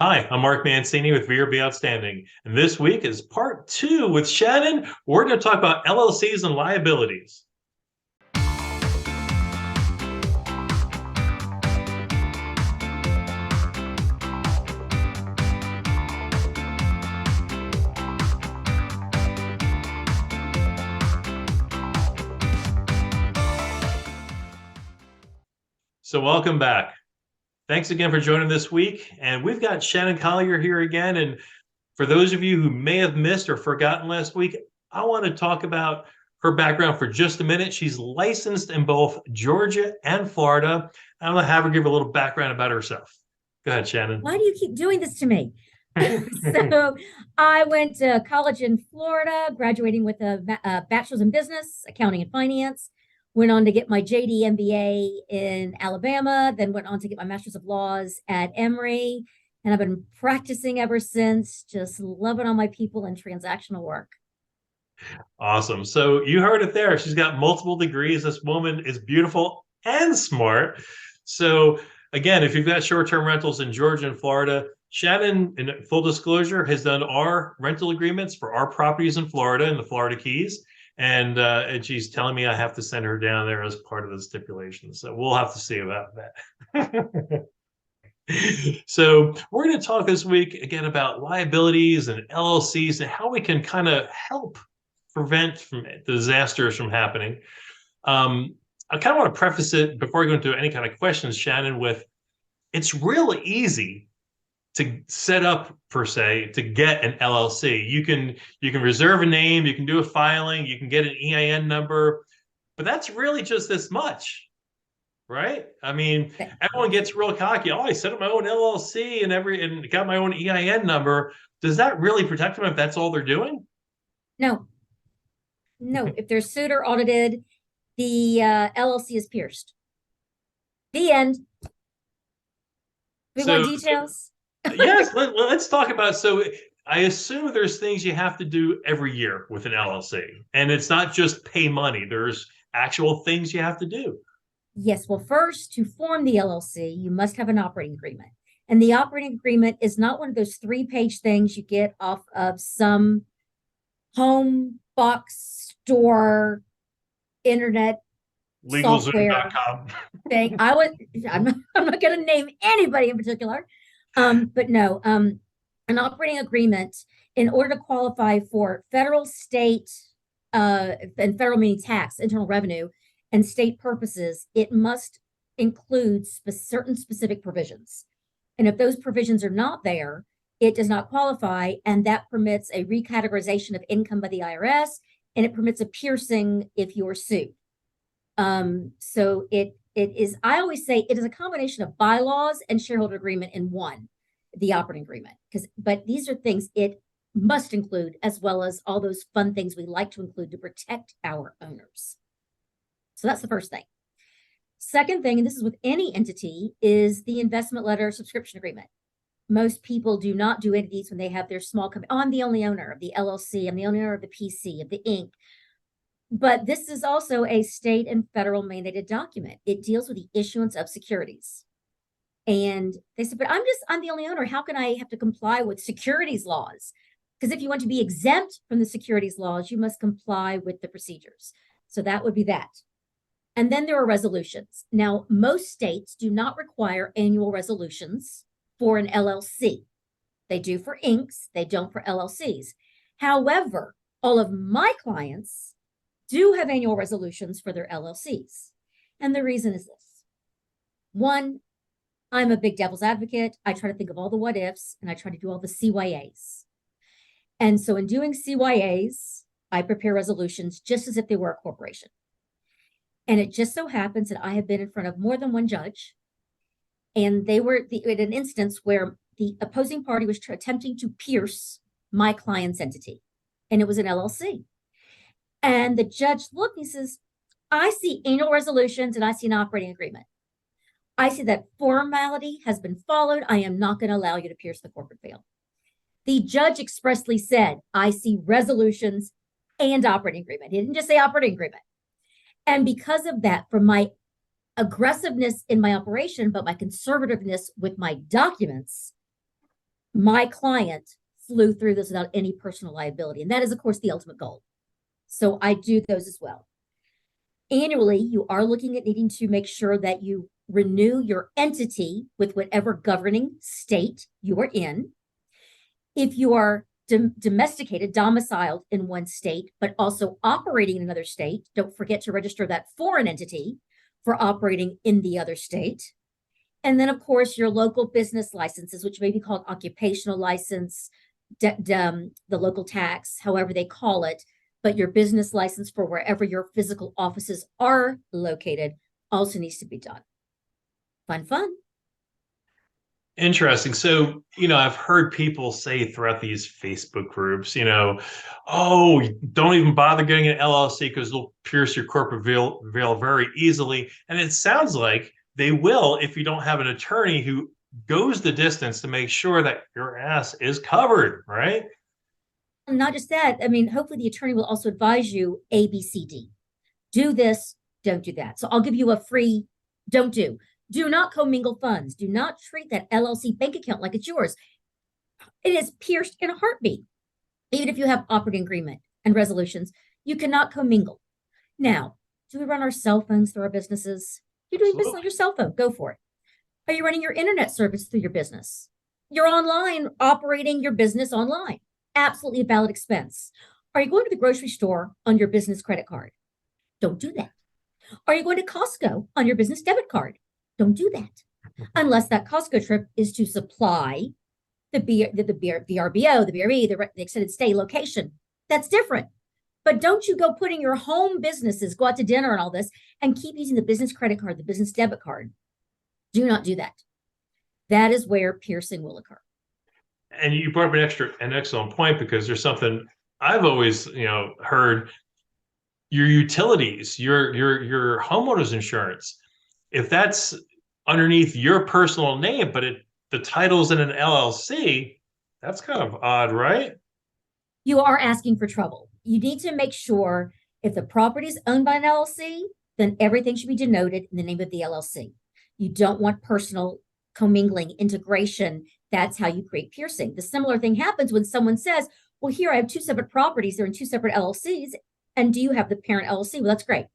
Hi, I'm Mark Mancini with VRBO Outstanding, and this week is part two with Shannon. We're going to talk about LLCs and liabilities. So, welcome back. Thanks again for joining this week. And we've got Shannon Collier here again. And for those of you who may have missed or forgotten last week, I want to talk about her background for just a minute. She's licensed in both Georgia and Florida. I'm going to have her give a little background about herself. Go ahead, Shannon. Why do you keep doing this to me? So I went to college in Florida, graduating with a bachelor's in business, accounting and finance. Went on to get my JD MBA in Alabama, then went on to get my master's of laws at Emory. And I've been practicing ever since, just loving on my people and transactional work. Awesome. So you heard it there. She's got multiple degrees. This woman is beautiful and smart. So again, if you've got short-term rentals in Georgia and Florida, Shannon, in full disclosure, has done our rental agreements for our properties in Florida in the Florida Keys. And she's telling me I have to send her down there as part of the stipulation. So we'll have to see about that. So we're going to talk this week again about liabilities and LLCs and how we can kind of help prevent from disasters from happening. I kind of want to preface it before I go into any kind of questions, Shannon, with it's really easy to set up per se to get an LLC. You can reserve a name, you can do a filing, you can get an EIN number, but that's really just this much, right? I mean, everyone gets real cocky. Oh, I set up my own LLC and got my own EIN number. Does that really protect them if that's all they're doing? No, no. If they're sued or audited, the LLC is pierced. The end. We want So details. yes, let's talk about. So I assume there's things you have to do every year with an LLC, and it's not just pay money. There's actual things you have to do. Yes. Well, first, to form the LLC, you must have an operating agreement. And the operating agreement is not one of those three-page things you get off of some home box store internet software LegalZoom.com. thing. I'm not going to name anybody in particular. But no, an operating agreement in order to qualify for federal, state, and federal meaning tax, internal revenue, and state purposes, it must include certain specific provisions. And if those provisions are not there, it does not qualify, and that permits a recategorization of income by the IRS, and it permits a piercing if you're sued. So it is, I always say it is a combination of bylaws and shareholder agreement in one, the operating agreement. But these are things it must include, as well as all those fun things we like to include to protect our owners. So that's the first thing. Second thing, and this is with any entity, is the investment letter subscription agreement. Most people do not do entities when they have their small company. Oh, I'm the only owner of the LLC. I'm the owner of the PC, of the Inc. But this is also a state and federal mandated document. It deals with the issuance of securities. And they said, but I'm the only owner. How can I have to comply with securities laws? Because if you want to be exempt from the securities laws, you must comply with the procedures. So that would be that. And then there are resolutions. Now, most states do not require annual resolutions for an LLC. They do for Incs, they don't for LLCs. However, all of my clients do have annual resolutions for their LLCs. And the reason is this. One, I'm a big devil's advocate. I try to think of all the what ifs and I try to do all the CYAs. And so in doing CYAs, I prepare resolutions just as if they were a corporation. And it just so happens that I have been in front of more than one judge. And they were in an instance where the opposing party was attempting to pierce my client's entity. And it was an LLC. And the judge looked and he says, I see annual resolutions and I see an operating agreement. I see that formality has been followed. I am not going to allow you to pierce the corporate veil. The judge expressly said, I see resolutions and operating agreement. He didn't just say operating agreement. And because of that, from my aggressiveness in my operation, but my conservativeness with my documents, my client flew through this without any personal liability. And that is, of course, the ultimate goal. So I do those as well. Annually, you are looking at needing to make sure that you renew your entity with whatever governing state you are in. If you are domesticated, domiciled in one state, but also operating in another state, don't forget to register that foreign entity for operating in the other state. And then, of course, your local business licenses, which may be called occupational license, the local tax, however they call it, but your business license for wherever your physical offices are located also needs to be done. Fun, fun. Interesting. So, I've heard people say throughout these Facebook groups, oh, don't even bother getting an LLC because they'll pierce your corporate veil very easily. And it sounds like they will if you don't have an attorney who goes the distance to make sure that your ass is covered, right? And not just that, I mean, hopefully the attorney will also advise you A, B, C, D. Do this, don't do that. So I'll give you a free don't do. Do not commingle funds. Do not treat that LLC bank account like it's yours. It is pierced in a heartbeat. Even if you have operating agreement and resolutions, you cannot commingle. Now, do we run our cell phones through our businesses? You're doing business on your cell phone. Go for it. Are you running your internet service through your business? You're online, operating your business online. Absolutely a valid expense. Are you going to the grocery store on your business credit card? Don't do that. Are you going to Costco on your business debit card? Don't do that. Unless that Costco trip is to supply the VRBO, the VRE, the extended stay location. That's different. But don't you go putting your home businesses, go out to dinner and all this, and keep using the business credit card, the business debit card. Do not do that. That is where piercing will occur. And you brought up an excellent point, because there's something I've always, heard: your utilities, your homeowner's insurance. If that's underneath your personal name, but the title's in an LLC, that's kind of odd, right? You are asking for trouble. You need to make sure if the property is owned by an LLC, then everything should be denoted in the name of the LLC. You don't want personal commingling, integration. That's how you create piercing. The similar thing happens when someone says, well, here I have two separate properties. They're in two separate LLCs. And do you have the parent LLC? Well, that's great.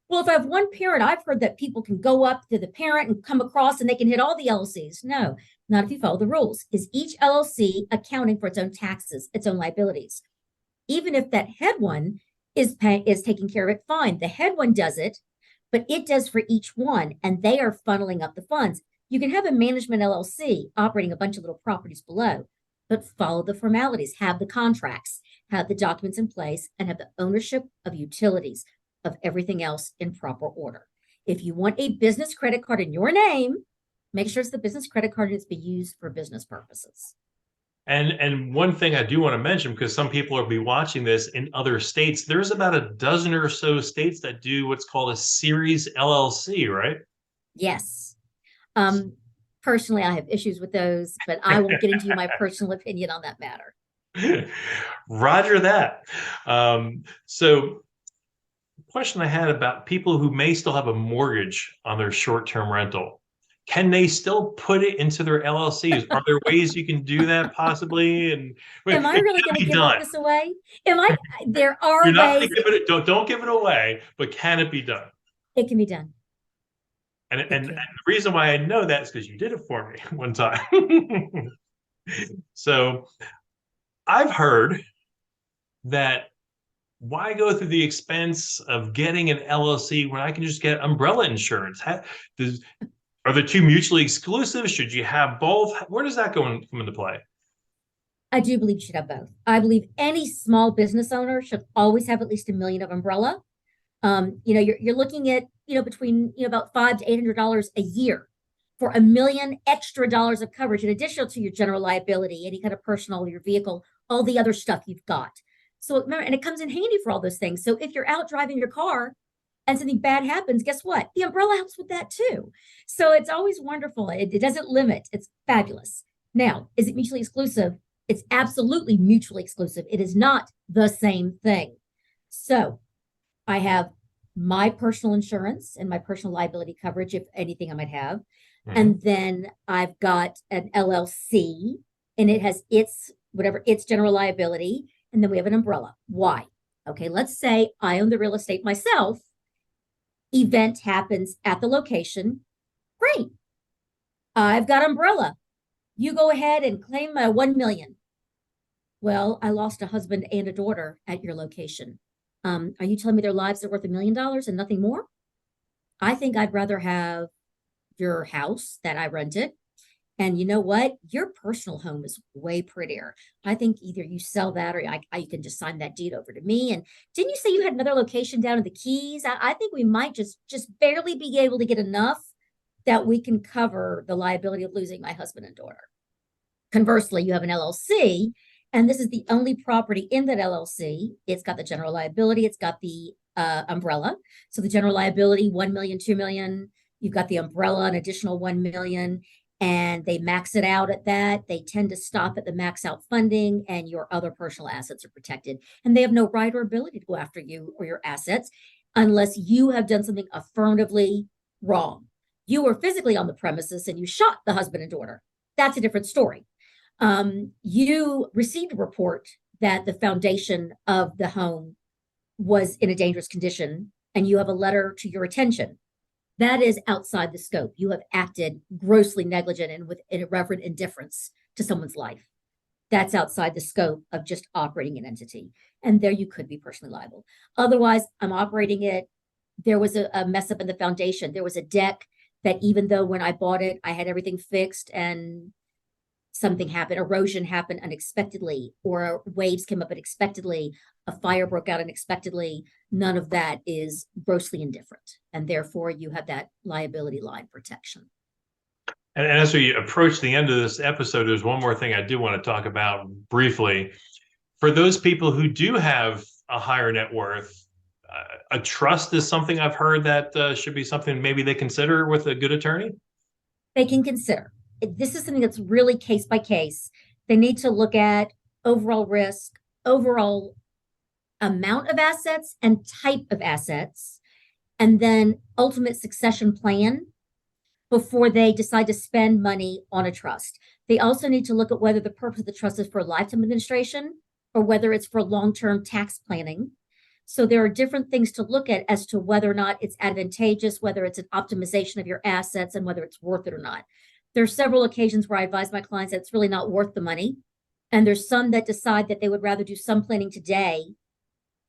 Well, if I have one parent, I've heard that people can go up to the parent and come across and they can hit all the LLCs. No, not if you follow the rules. Is each LLC accounting for its own taxes, its own liabilities? Even if that head one is taking care of it, fine. The head one does it, but it does for each one, and they are funneling up the funds. You can have a management LLC operating a bunch of little properties below, but follow the formalities, have the contracts, have the documents in place, and have the ownership of utilities, of everything else in proper order. If you want a business credit card in your name, make sure it's the business credit card and it's be used for business purposes. And one thing I do want to mention, because some people will be watching this in other states, there's about a dozen or so states that do what's called a series LLC, right? Yes. Personally, I have issues with those, but I won't get into my personal opinion on that matter. Roger that. So question I had about people who may still have a mortgage on their short-term rental. Can they still put it into their LLCs? Are there ways you can do that possibly? And am I really going to give this away? There are You're not ways. Don't give it away, but can it be done? It can be done. And the reason why I know that is because you did it for me one time. So I've heard that why go through the expense of getting an LLC when I can just get umbrella insurance? Are the two mutually exclusive? Should you have both? Where does that come into play? I do believe you should have both. I believe any small business owner should always have at least $1 million of umbrella. You're looking at between about $500 to $800 a year for $1 million extra dollars of coverage, in addition to your general liability, any kind of personal, your vehicle, all the other stuff you've got. So remember, and it comes in handy for all those things. So if you're out driving your car and something bad happens, guess what? The umbrella helps with that too. So it's always wonderful. It doesn't limit. It's fabulous. Now, is it mutually exclusive? It's absolutely mutually exclusive. It is not the same thing. So I have my personal insurance and my personal liability coverage, if anything I might have. Mm-hmm. And then I've got an LLC and it has its general liability, and then we have an umbrella. Why? Okay, let's say I own the real estate myself. Event happens at the location. Great. I've got umbrella. You go ahead and claim 1 million. Well, I lost a husband and a daughter at your location. Are you telling me their lives are worth $1 million and nothing more? I think I'd rather have your house that I rented. And you know what? Your personal home is way prettier. I think either you sell that or you can just sign that deed over to me. And didn't you say you had another location down in the Keys? I think we might just barely be able to get enough that we can cover the liability of losing my husband and daughter. Conversely, you have an LLC, and this is the only property in that LLC. It's got the general liability. It's got the umbrella. So the general liability, 1 million, 2 million. You've got the umbrella, an additional 1 million, and they max it out at that. They tend to stop at the max out funding, and your other personal assets are protected. And they have no right or ability to go after you or your assets unless you have done something affirmatively wrong. You were physically on the premises and you shot the husband and daughter. That's a different story. You received a report that the foundation of the home was in a dangerous condition, and you have a letter to your attention. That is outside the scope. You have acted grossly negligent and with irreverent indifference to someone's life. That's outside the scope of just operating an entity. And there you could be personally liable. Otherwise, I'm operating it. There was a mess up in the foundation. There was a deck that even though when I bought it, I had everything fixed and something happened, erosion happened unexpectedly, or waves came up unexpectedly, a fire broke out unexpectedly, none of that is grossly indifferent. And therefore you have that liability line protection. And as we approach the end of this episode, there's one more thing I do want to talk about briefly. For those people who do have a higher net worth, a trust is something I've heard that should be something maybe they consider with a good attorney. They can consider. This is something that's really case by case. They need to look at overall risk, overall amount of assets and type of assets, and then ultimate succession plan before they decide to spend money on a trust. They also need to look at whether the purpose of the trust is for lifetime administration or whether it's for long-term tax planning. So there are different things to look at as to whether or not it's advantageous, whether it's an optimization of your assets, and whether it's worth it or not. There are several occasions where I advise my clients that it's really not worth the money. And there's some that decide that they would rather do some planning today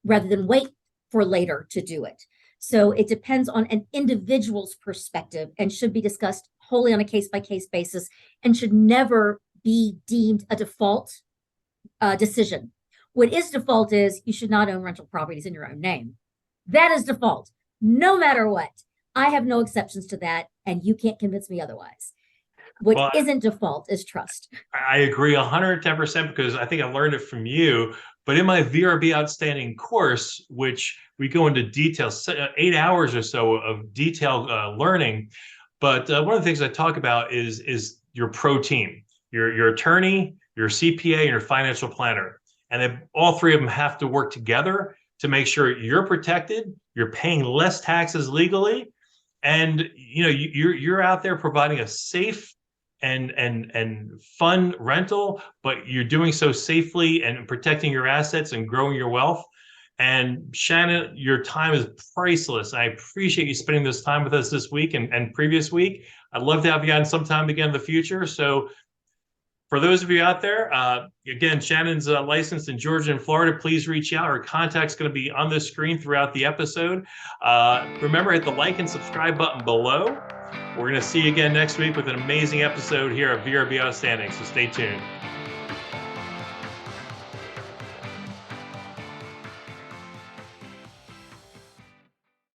rather than wait for later to do it. So it depends on an individual's perspective and should be discussed wholly on a case-by-case basis and should never be deemed a default decision. What is default is you should not own rental properties in your own name. That is default, no matter what. I have no exceptions to that, and you can't convince me otherwise. What isn't default is trust. I agree 110% because I think I learned it from you. But in my VRB Outstanding course, which we go into detail, 8 hours or so of detailed learning. But one of the things I talk about is your pro team, your attorney, your CPA, and your financial planner. And then all three of them have to work together to make sure you're protected, you're paying less taxes legally, and you're out there providing a safe and fun rental, but you're doing so safely and protecting your assets and growing your wealth. And Shannon, your time is priceless. I appreciate you spending this time with us this week and previous week. I'd love to have you on sometime again in the future. So for those of you out there, again, Shannon's licensed in Georgia and Florida. Please reach out. Her contact's going to be on the screen throughout the episode. Remember, hit the like and subscribe button below. We're going to see you again next week with an amazing episode here at VRBO Outstanding, so stay tuned.